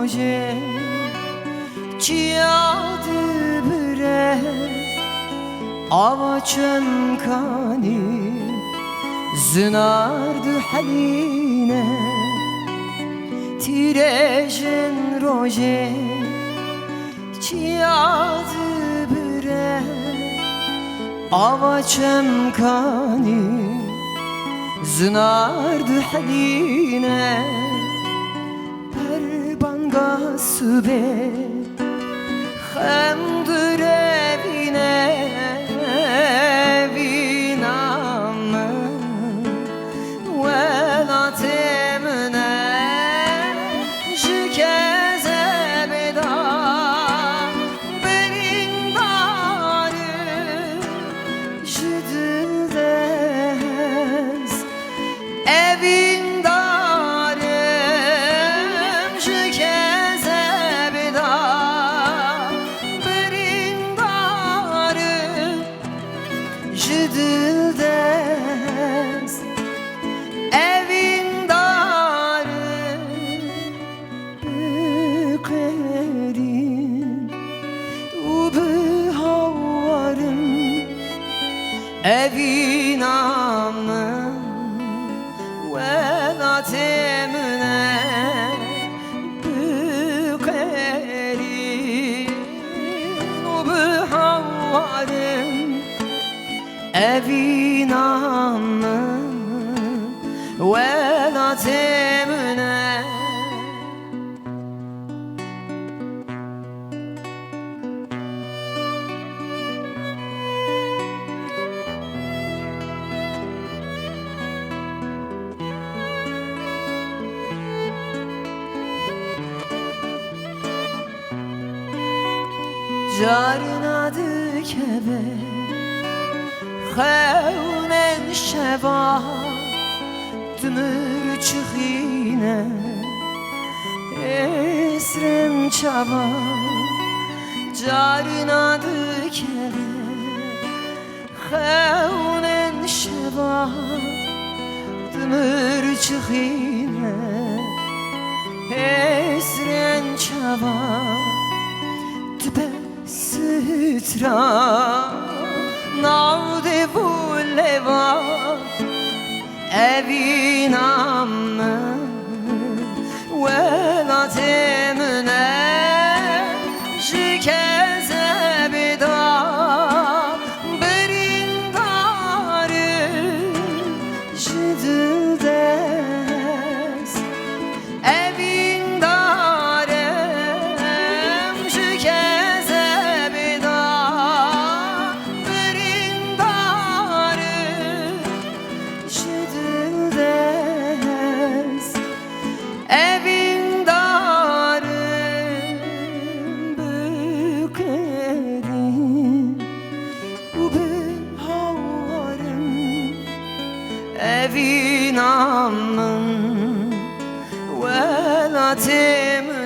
roje ciadı bre avaçım kani zınardı haline tirejin roje ciadı bre avaçım kani zınardı haline perbanga sübe xemdır evine vinamı velatemine jikeze beda berindarı jidildez evindarım jikeze beda berindarım jidildez evindarım bükerin ubuhavarım evinamım velatemine bükerin ubuhavarım evinamım velatemine Carın adı kebe xevnen şeva dümür çıxine esren çava Carın adı kebe xevnen şeva dümür çıxine esren çava Sütra navde vuleva evinamı velatemine jikeze beda berindarı jidildez evindarım jikeze evindarım bükerin ubuhavarım evinamım velatemine